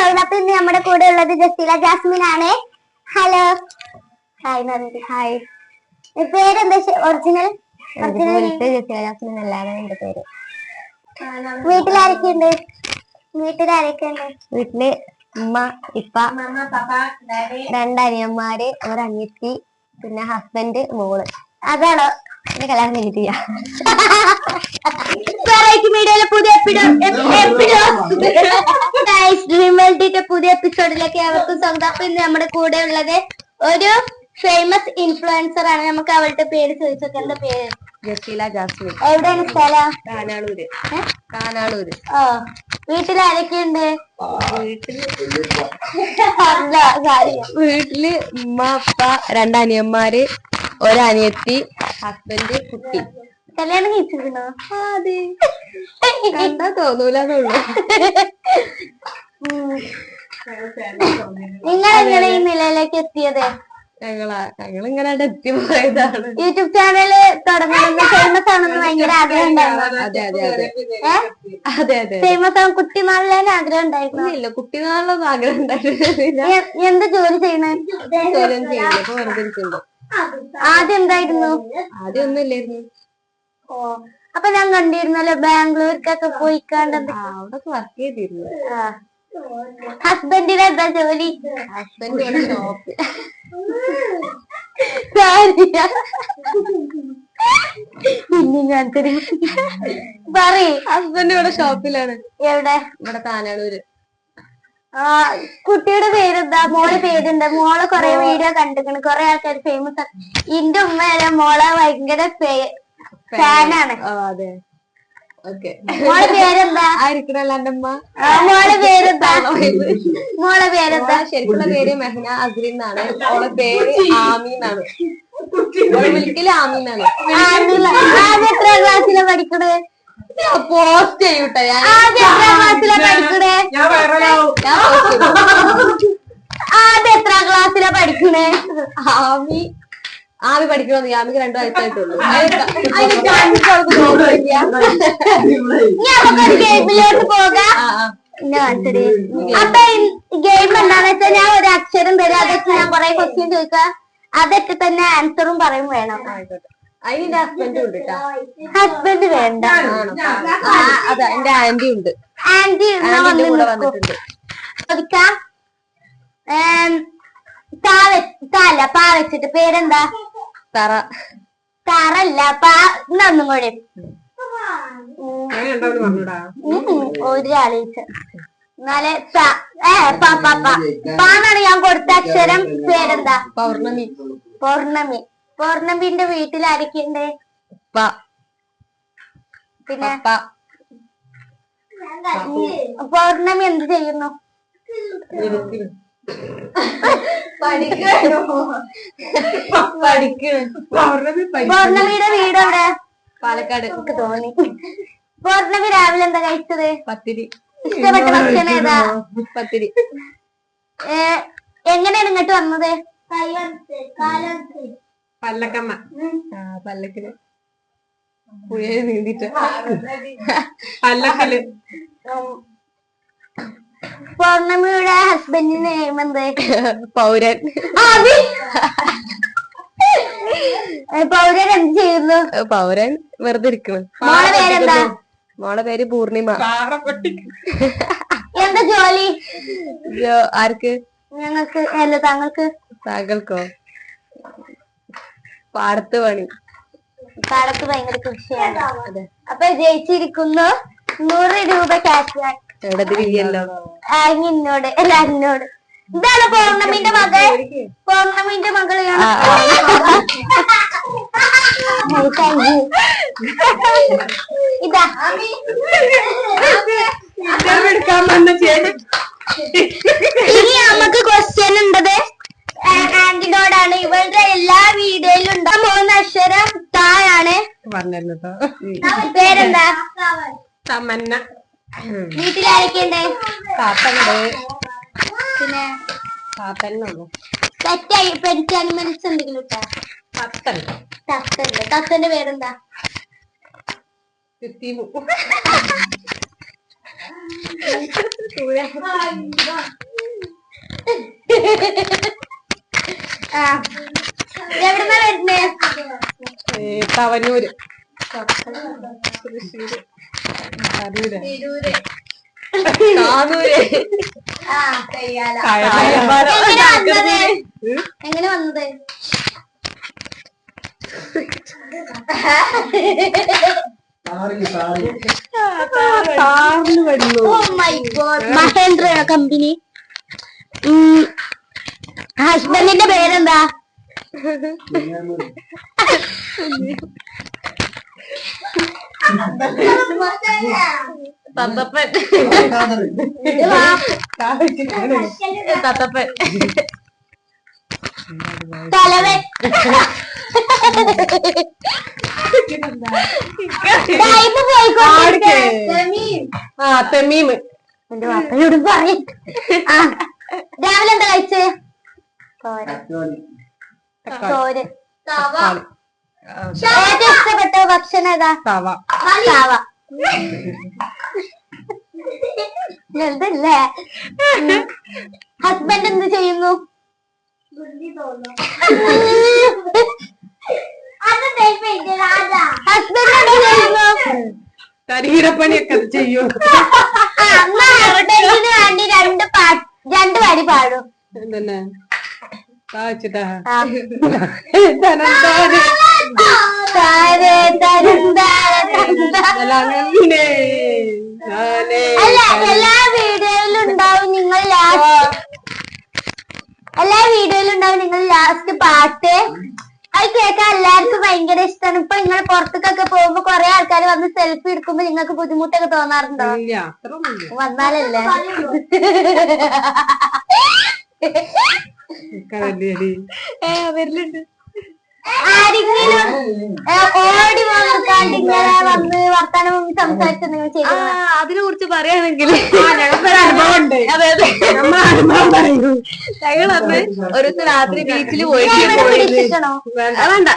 Episode. അപ്പൊ ഇന്ന് നമ്മുടെ കൂടെ ഉള്ളത് ജസീല ജാസ്മിൻ ആണ്. Hello hi. ഹായ്. പേരെന്താ ഒറിജിനൽ? ജസീല ജാസ്മിൻ അല്ലാതെ എന്റെ പേര്. വീട്ടിലാരൊക്കെയുണ്ട്? വീട്ടില് ഉമ്മ, ഇപ്പ, രണ്ടനിയന്മാര്, ഒരനിയത്തി, പിന്നെ ഹസ്ബൻഡ്, മോള്. അതാണോ? എന്റെ കല്യാണം കഴിഞ്ഞിട്ടില്ല. പുതിയ എപ്പിസോഡിലേക്ക് അവർക്കും സ്വന്തം. അപ്പൊ ഇന്ന് നമ്മുടെ കൂടെ ഉള്ളത് ഒരു ഫേമസ് ഇൻഫ്ലുവൻസർ ആണ്. നമുക്ക് അവളുടെ പേര് ചോദിച്ചോക്കെ. എന്താ പേര്? ജസീല ജാസ്മിൻ. എവിടെയാണ് സ്ഥലം? കാനാളൂര്. ഓ, വീട്ടിലാരൊക്കെയുണ്ട്? വീട്ടില് ഉമ്മ, അപ്പ, രണ്ടനിയന്മാര്, ഒരനിയത്തി, ഹസ്ബൻഡ്, കുട്ടി. കല്യാണം കഴിച്ചിരുന്നോ? അതെ. എന്താ തോന്നൂലെന്നുള്ളു. നിങ്ങൾ എങ്ങനെ ഈ നിലയിലേക്ക് എത്തിയത്? ഞങ്ങളിങ്ങനെ എത്തി പോയതാണ്. യൂട്യൂബ് ചാനല് തുടങ്ങണമെന്ന്, ഫേമസ് ആണെന്ന് ഭയങ്കര ആഗ്രഹം ഉണ്ടായിരുന്നു. അതെ. ഫേമസ് ആവും കുട്ടിനാളിലെ ആഗ്രഹം ഉണ്ടായിരുന്നു. ഇല്ല, കുട്ടിനാളിലൊന്നും ആഗ്രഹം ഉണ്ടായിരുന്നില്ല. എന്ത് ജോലി ചെയ്യണേ? ജോലിയൊന്നും ചെയ്യുന്നില്ല, ഇപ്പൊ വെറുതെ ഇരിക്കുന്നുണ്ട്. ആദ്യം എന്തായിരുന്നു? ആദ്യം ഒന്നും ഇല്ലായിരുന്നു. ഓ, അപ്പൊ ഞാൻ കണ്ടിരുന്നല്ലോ ബാംഗ്ലൂർക്കൊക്കെ പോയിക്കാണ്ട് അവിടെ വർക്ക് ചെയ്തിരുന്നു. ഹസ്ബൻഡിന് എന്താ ജോലി? ഹസ്ബൻഡ് ഇവിടെ ഷോപ്പ്. ഹസ്ബൻഡ് ഇവിടെ ഷോപ്പിലാണ്. എവിടെ? ഇവിടെ കാനാളൂര്. കുട്ടിയുടെ പേരെന്താ? മോളെ പേരുണ്ട്. മോളെ കൊറേ വീഡിയോ കണ്ടിരിക്കണ്, കൊറേ ആൾക്കാർ ഫേമസ് ആണ്. എന്റെ ഉമ്മ മോളെ ഭയങ്കര ഫാനാണ്. അതെ. മോളെ പേരെന്താ? മോളെ പേരെന്താ? മോളെ പേരെന്താ? ശരിക്കുള്ള പേര് മെഹന അസ്രി എന്നാണ്. മോളെ പേര് ആമി എന്നാണ്. വിളിക്കല് ആമി എന്നാണ്. ആദ്യം എത്ര ക്ലാസ്സിലാണ് പഠിക്കണേ? പോസ്റ്റ് ചെയ്യൂട്ടെ. ആദ്യം എത്രാം ക്ലാസ്സിലാണ് പഠിക്കണേ? ആദ്യം എത്രാം ക്ലാസ്സിലാ പഠിക്കണേ? ആമി പഠിക്കണോ? ആമിക്ക് 2 വയസ്സായിട്ടുള്ളൂ. നമുക്കൊരു ഗെയിമിലോട്ട് പോകാം. അപ്പൊ ഗെയിം എന്താന്ന് വെച്ചാൽ ഞാൻ ഒരു അക്ഷരം തരും, അതൊക്കെ ഞാൻ കുറെ ക്വസ്റ്റ്യൻ ചോദിക്കാം, അതൊക്കെ തന്നെ ആൻസറും പറയും വേണം. അതിന്റെ ഹസ്ബൻഡും ഉണ്ട്. ഹസ്ബൻഡ് വേണ്ട. അതാ എന്റെ ആന്റി ഉണ്ട്. ആന്റി കൂടെ വന്നിട്ടുണ്ട്. ചോദിക്കാം. പാ വെച്ചിട്ട് പേരെന്താ? തറ. തറല്ല, ഒന്നും കൂടെ. ഒരാളീച്ച എന്നാല് പാന്നാണ് ഞാൻ കൊടുത്ത അക്ഷരം. പേരെന്താ? പൗർണമി. പൗർണമിന്റെ വീട്ടിൽ ആരൊക്കെയുണ്ട്? പിന്നെ പൗർണമി എന്ത് ചെയ്യുന്നു? പൗർണമിയുടെ വീട് എവിടെ? പാലക്കാട്. എനിക്ക് തോന്നി. പൗർണമി രാവിലെ എന്താ കഴിച്ചത്? പത്തിരി. ഇഷ്ടപ്പെട്ട ഭക്ഷണം ഏതാ? പത്തിരി. എങ്ങനെയാണ് ഇങ്ങോട്ട് വന്നത്? പല്ലക്കമ്മ. പല്ലക്കില് പുഴ നീന്തിട്ട് പല്ലക്കല്. പൗർണമിയുടെ ഹസ്ബൻഡിന്റെ നെയിം എന്ത്? പൗരൻ. പൗരൻ എന്ത് ചെയ്യുന്നു? പൗരൻ വെറുതെ ഇരിക്കുന്നു. മോളെ പേരെന്താ? മോളെ പേര് പൂർണിമ. എന്താ ജോലി? ആർക്ക്? ഞങ്ങൾക്ക്. അല്ല, താങ്കൾക്ക്. താങ്കൾക്കോ? പാടത്ത് പണി. പാടത്ത് ഭയങ്കര കൃഷിയാണ്. അപ്പൊ ജയിച്ചിരിക്കുന്നു 100 രൂപ ക്യാഷ് ബാക്ക്. ഇല്ലല്ലോ. ഇന്നോട് അല്ല, എന്നോട്. ഇതാണ് പൗർണമിന്റെ മകൾ. പൗർണമിന്റെ മകളാണ്. ഇതാ ഇനി നമുക്ക് ക്വസ്റ്റ്യൻ ഉണ്ടത് ആന്റിനോടാണ്. ഇവളുടെ എല്ലാ വീഡിയോയിലും ഉണ്ടാ 3 അക്ഷരം തായാണ്. പേരെന്താ? തമന്ന. വീട്ടിലാരൊക്കെയുണ്ട്? താത്തണ്ട്. പിന്നെ തെറ്റായി പെറ്റ് അനിമൽസ് എന്തെങ്കിലും ഇട്ടാ? തത്തണ്ട്. തത്തന്റെ പേരെന്താ? എവിടുന്നാ വരുന്നേ? തവനൂര്. എങ്ങനെ വന്നത്? മഹേന്ദ്ര കമ്പനി. ഹസ്ബൻഡിന്റെ പേരെന്താ? തത്തപ്പൻ. തത്തപ്പൻ. തലവൻ. തെമീമ്. എന്റെ വാപ്പയോട് പറയും. രാവിലെ എന്താ കഴിച്ചേ? തോരൻ. ഏറ്റവും ഇഷ്ടപ്പെട്ട ഭക്ഷണം ഏതാ? തവ. എന്തല്ലേ? ഹസ്ബൻഡ് എന്ത് ചെയ്യുന്നു? ഹസ്ബൻഡ് എന്ത് ചെയ്യുന്നു? ശരീരപ്പണിയൊക്കെ ചെയ്യും. വേണ്ടി രണ്ട് വരി പാടും. എന്തന്നെ താച്ചിട്ടാ അല്ല, എല്ലാ വീഡിയോയിലും ഉണ്ടാവും നിങ്ങൾ ലാസ്റ്റ് പാട്ട്. അത് കേൾക്കാൻ എല്ലാവർക്കും ഭയങ്കര ഇഷ്ടമാണ്. ഇപ്പൊ നിങ്ങൾ പുറത്തേക്കൊക്കെ പോകുമ്പോ കൊറേ ആൾക്കാർ വന്ന് സെൽഫി എടുക്കുമ്പോ നിങ്ങൾക്ക് ബുദ്ധിമുട്ടൊക്കെ തോന്നാറുണ്ടോ? വന്നാലല്ലേ വരലുണ്ട്. ആരെങ്കിലും ഓടി വന്നിട്ടാണ്ട് ഇങ്ങനെ വന്ന് വർത്താനം സംസാരിച്ച് നിങ്ങൾ ചെയ്തു? അതിനെ കുറിച്ച് പറയുകയാണെങ്കിൽ ഞങ്ങൾക്കൊരു അനുഭവം ഉണ്ട്. അതായത് ഞങ്ങളന്ന് ഒരു ദിവസം രാത്രി ബീച്ചിൽ പോയിട്ട് വേണ്ട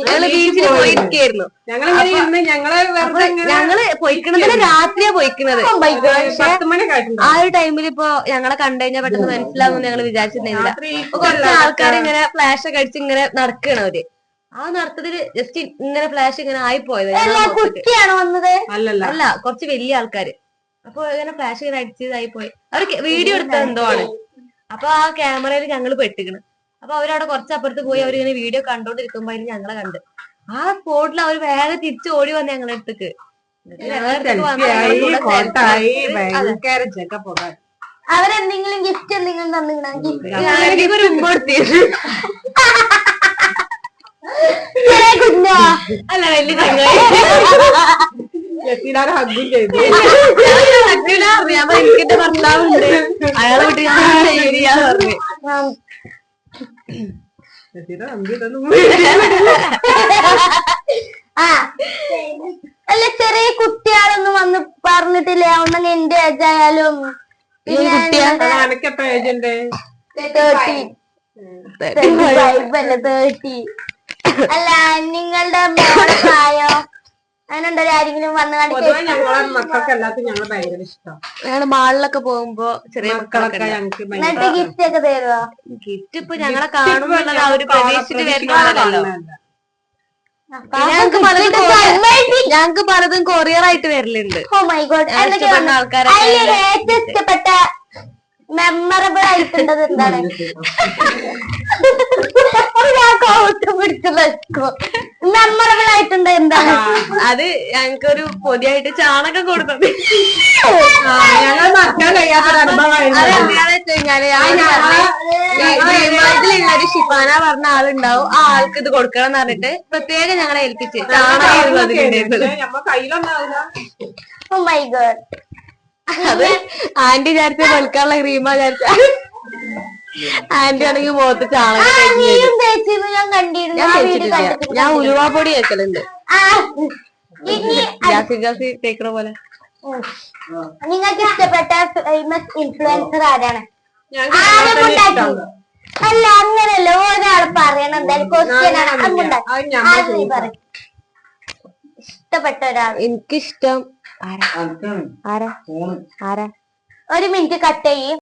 ഞങ്ങള് ബീച്ചിൽ പോയിരിക്കായിരുന്നു. ഞങ്ങള് പോയിക്കണത് രാത്രിയാ പോയിക്കണത്. 10 മണി ആ ഒരു ടൈമിൽ ഇപ്പൊ ഞങ്ങളെ കണ്ടു കഴിഞ്ഞാൽ പെട്ടെന്ന് മനസ്സിലാവുമെന്ന് ഞങ്ങൾ വിചാരിച്ചിരുന്നില്ല. കുറച്ച് ആൾക്കാർ ഇങ്ങനെ ഫ്ലാഷ് ഒക്കെ അടിച്ച് ഇങ്ങനെ നടക്കണം അവര്. ആ നടത്തത്തില് ജസ്റ്റ് ഇങ്ങനെ ഫ്ലാഷ് ഇങ്ങനെ ആയിപ്പോയത്. അല്ല, കുറച്ച് വലിയ ആൾക്കാര്. അപ്പൊ ഇങ്ങനെ ഫ്ലാഷ് ഇങ്ങനെ അടിച്ചതായി പോയി. അവര് വീഡിയോ എടുത്തത് എന്തോ ആണ്. അപ്പൊ ആ ക്യാമറയിൽ ഞങ്ങൾ പെട്ടിക്കണ്. അപ്പൊ അവരവിടെ കുറച്ചപ്പുറത്ത് പോയി അവരിങ്ങനെ വീഡിയോ കണ്ടോണ്ടിരിക്കുമ്പോ അതിന് ഞങ്ങളെ കണ്ട് ആ സ്പോട്ടിൽ അവര് വേഗം തിരിച്ചു ഓടി വന്ന് ഞങ്ങളുടെ അടുത്തേക്ക്. അവരെന്തെങ്കിലും ഗിഫ്റ്റ് എന്തെങ്കിലും തന്നിട്ടുണ്ടോ? ഒരു ഉമ്മ കൊടുത്തിരുന്നു. അല്ല, വലിയ ചങ്ങായി. ഹഗ്ഗും ചെയ്തു. എനിക്കെന്റെ ഭർത്താവുണ്ട്, അയാളെ വീട്ടിൽ ഞാൻ പറഞ്ഞു. അല്ല, ചെറിയ കുട്ടികളൊന്നും വന്ന് പറഞ്ഞിട്ടില്ല ഒന്നും എന്റെ ഏജ് ആയാലും? എത്ര ഏജ് ഉണ്ട്? 30. അല്ല, നിങ്ങളുടെ മോളെ പ്രായോ അങ്ങനെയുണ്ടോ? ആരെങ്കിലും വന്ന് മക്കൾക്ക് എല്ലാത്തും ഞങ്ങൾ ഭയങ്കര ഇഷ്ടം. ഞങ്ങള് മാളിലൊക്കെ പോകുമ്പോ ചെറിയ മക്കളൊക്കെ എന്നിട്ട് ഗിഫ്റ്റ് ഒക്കെ തരുവോ? ഗിഫ്റ്റ് ഇപ്പൊ ഞങ്ങളെ കാണുമ്പോഴുള്ളത് ആ ഒരു പ്രതീക്ഷിച്ചിട്ട് വരുന്നതല്ലോ. ഞങ്ങക്ക് പലതും കൊറിയർ ആയിട്ട് വരലുണ്ട്. Oh my god. ആൾക്കാരെ ഏറ്റവും ഇഷ്ടപ്പെട്ട മെമ്മറബിൾ ആയിട്ടുള്ളത് എന്താണ്? മെമ്മറബിൾ ആയിട്ടുണ്ട് എന്താണ്? അത് ഞങ്ങൾക്കൊരു പൊതിയായിട്ട് ചാണകം കൊടുത്തത്. ഞങ്ങൾ മറക്കാൻ കഴിയാത്ത അതെന്താണെന്ന് വെച്ച് കഴിഞ്ഞാല് ഇതിലൊരു ഷിഫാന പറഞ്ഞ ആളുണ്ടാവും. ആ ആൾക്ക് ഇത് കൊടുക്കണം എന്ന് പറഞ്ഞിട്ട് പ്രത്യേകം ഞങ്ങളെ ഏൽപ്പിച്ച് ചാണകം ഓ മൈ ഗോഡ്. അത് ആന്റി വിചാരിച്ച വെളുക്കാനുള്ള ക്രീമാ വിചാരിച്ച ആന്റി ആണെങ്കിൽ മുഖത്ത് ചാണകം ഞാൻ കണ്ടിരുന്നു. ഞാൻ ഉലുവാപ്പൊടി കേൾക്കലുണ്ട്. ജാസി തേക്കണ പോലെ. നിങ്ങൾക്ക് ഇഷ്ടപ്പെട്ട ഫേമസ് ഇൻഫ്ലുവൻസർ ആരാണ്? അല്ല, അങ്ങനെയല്ല, ഒരാൾ പറയണം. എന്തായാലും ക്വസ്റ്റ്യൻ ആണ്. ഇഷ്ടപ്പെട്ട ഒരാൾ. എനിക്കിഷ്ടം ആരാ ആരാ ഒരു മിനിറ്റ് കട്ട് ചെയ്യും.